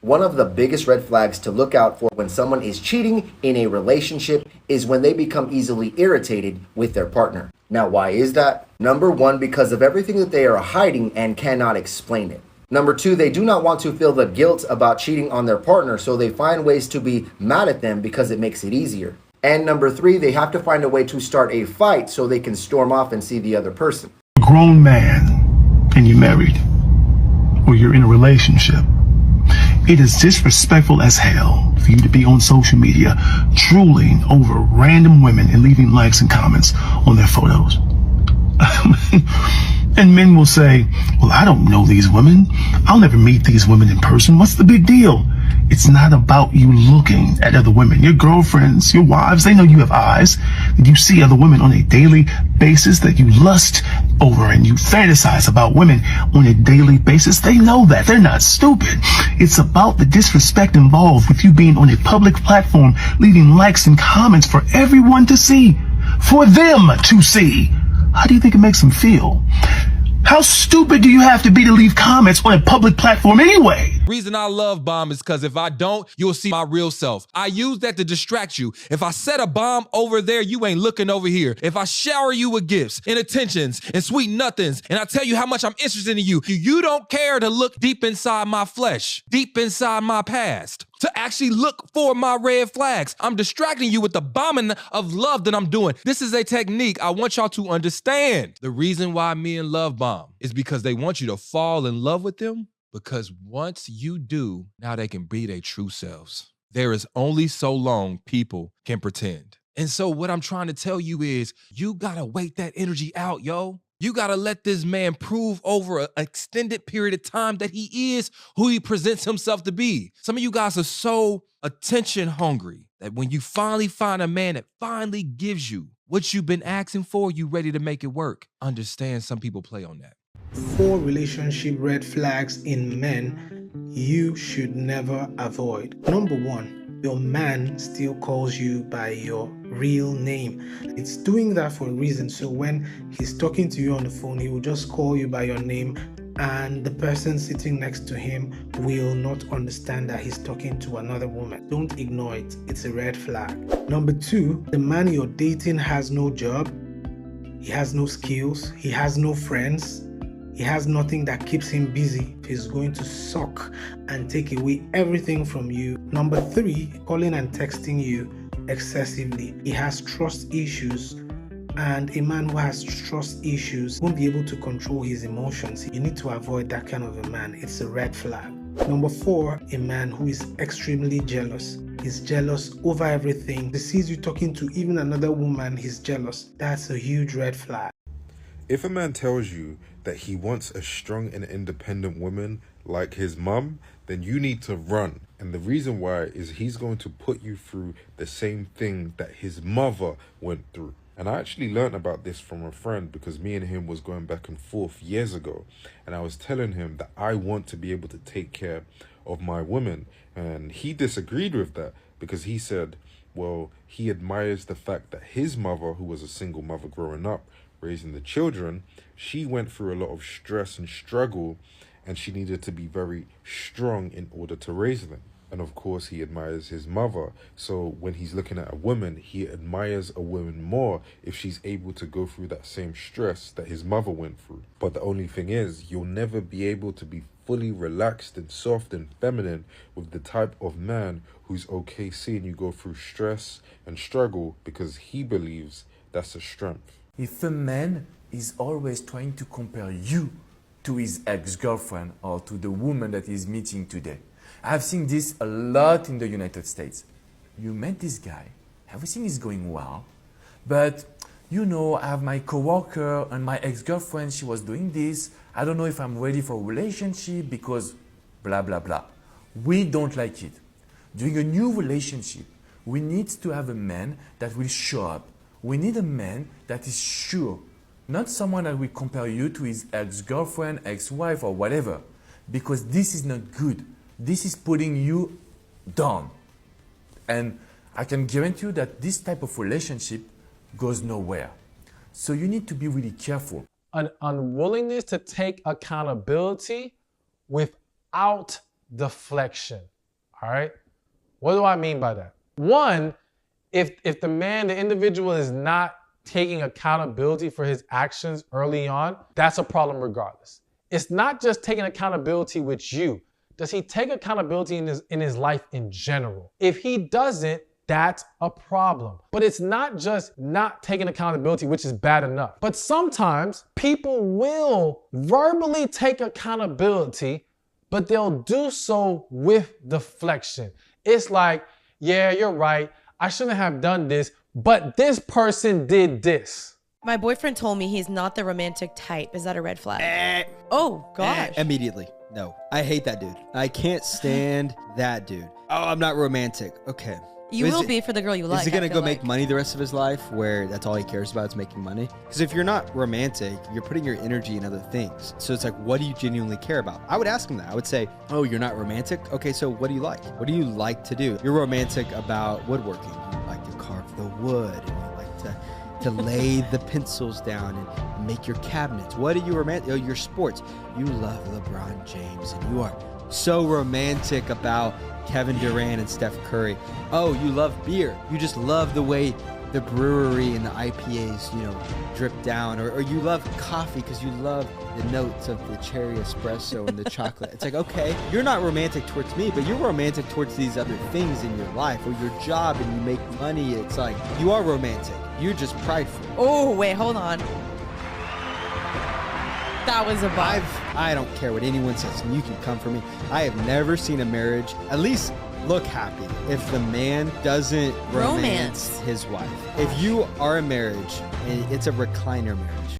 One of the biggest red flags to look out for when someone is cheating in a relationship is when they become easily irritated with their partner. Now, why is that? Number one, because of everything that they are hiding and cannot explain it. Number two, they do not want to feel the guilt about cheating on their partner, so they find ways to be mad at them because it makes it easier. And number three, they have to find a way to start a fight so they can storm off and see the other person. A grown man and you're married or you're in a relationship, it is disrespectful as hell for you to be on social media drooling over random women and leaving likes and comments on their photos. And men will say, well, I don't know these women. I'll never meet these women in person. What's the big deal? It's not about you looking at other women. Your girlfriends, your wives, they know you have eyes. You see other women on a daily basis that you lust over and you fantasize about women on a daily basis. They know that. They're not stupid. It's about the disrespect involved with you being on a public platform, leaving likes and comments for everyone to see, for them to see. How do you think it makes them feel? How stupid do you have to be to leave comments on a public platform anyway? Reason I love bomb is because if I don't, you'll see my real self. I use that to distract you. If I set a bomb over there, you ain't looking over here. If I shower you with gifts and attentions and sweet nothings, and I tell you how much I'm interested in you, you don't care to look deep inside my flesh, deep inside my past, to actually look for my red flags. I'm distracting you with the bombing of love that I'm doing. This is a technique I want y'all to understand. The reason why men love bomb is because they want you to fall in love with them, because once you do, now they can be their true selves. There is only so long people can pretend. And so what I'm trying to tell you is you gotta wait that energy out, yo. You gotta let this man prove over an extended period of time that he is who he presents himself to be. Some of you guys are so attention hungry that when you finally find a man that finally gives you what you've been asking for, you ready to make it work. Understand some people play on that. 4 relationship red flags in men you should never avoid. Number 1, your man still calls you by your real name. It's doing that for a reason. So when he's talking to you on the phone, he will just call you by your name, and the person sitting next to him will not understand that he's talking to another woman. Don't ignore it. It's a red flag. Number 2, the man you're dating has no job, he has no skills, he has no friends, he has nothing that keeps him busy. He's going to suck and take away everything from you. Number 3, calling and texting you excessively. He has trust issues, and a man who has trust issues won't be able to control his emotions. You need to avoid that kind of a man. It's a red flag. Number 4, a man who is extremely jealous. He's jealous over everything. He sees you talking to even another woman, he's jealous. That's a huge red flag. If a man tells you that he wants a strong and independent woman like his mum, then you need to run. And the reason why is he's going to put you through the same thing that his mother went through. And I actually learned about this from a friend because me and him was going back and forth years ago. And I was telling him that I want to be able to take care of my women. And he disagreed with that because he said, well, he admires the fact that his mother, who was a single mother growing up, raising the children, she went through a lot of stress and struggle, and she needed to be very strong in order to raise them. And of course, he admires his mother. So when he's looking at a woman, he admires a woman more if she's able to go through that same stress that his mother went through. But the only thing is, you'll never be able to be fully relaxed and soft and feminine with the type of man who's okay seeing you go through stress and struggle, because he believes that's a strength. If a man is always trying to compare you to his ex-girlfriend or to the woman that he's meeting today, I've seen this a lot in the United States. You met this guy, everything is going well, but you know, I have my coworker and my ex-girlfriend, she was doing this. I don't know if I'm ready for a relationship because blah, blah, blah. We don't like it. During a new relationship, we need to have a man that will show up. We need a man that is sure, not someone that will compare you to his ex-girlfriend, ex-wife, or whatever, because this is not good. This is putting you down. And I can guarantee you that this type of relationship goes nowhere. So you need to be really careful. An unwillingness to take accountability without deflection. all right? What do I mean by that? One, if the individual is not taking accountability for his actions early on, that's a problem regardless. It's not just taking accountability with you. Does he take accountability in his life in general? If he doesn't, that's a problem. But it's not just not taking accountability, which is bad enough. But sometimes people will verbally take accountability, but they'll do so with deflection. It's like, yeah, you're right. I shouldn't have done this, but this person did this. My boyfriend told me he's not the romantic type. Is that a red flag? Oh, gosh. Immediately. No. I hate that dude. I can't stand that dude. Oh, I'm not romantic. Okay. You will be for the girl you like. Is he going to go make money the rest of his life where that's all he cares about is making money? Because if you're not romantic, you're putting your energy in other things. So it's like, what do you genuinely care about? I would ask him that. I would say, oh, you're not romantic? Okay, so what do you like? What do you like to do? You're romantic about woodworking. You like to carve the wood and you like to lay the pencils down and make your cabinets. What are you romantic? Oh, your sports. You love LeBron James and you are so romantic about Kevin Durant and Steph Curry. Oh, you love beer. You just love the way the brewery and the IPAs, drip down. Or you love coffee because you love the notes of the cherry espresso and the chocolate. It's like, okay, you're not romantic towards me, but you're romantic towards these other things in your life or your job and you make money. It's like, you are romantic. You're just prideful. Oh, wait, hold on. That was a vibe. I don't care what anyone says. You can come for me. I have never seen a marriage at least look happy if the man doesn't romance his wife. If you are a marriage and it's a recliner marriage,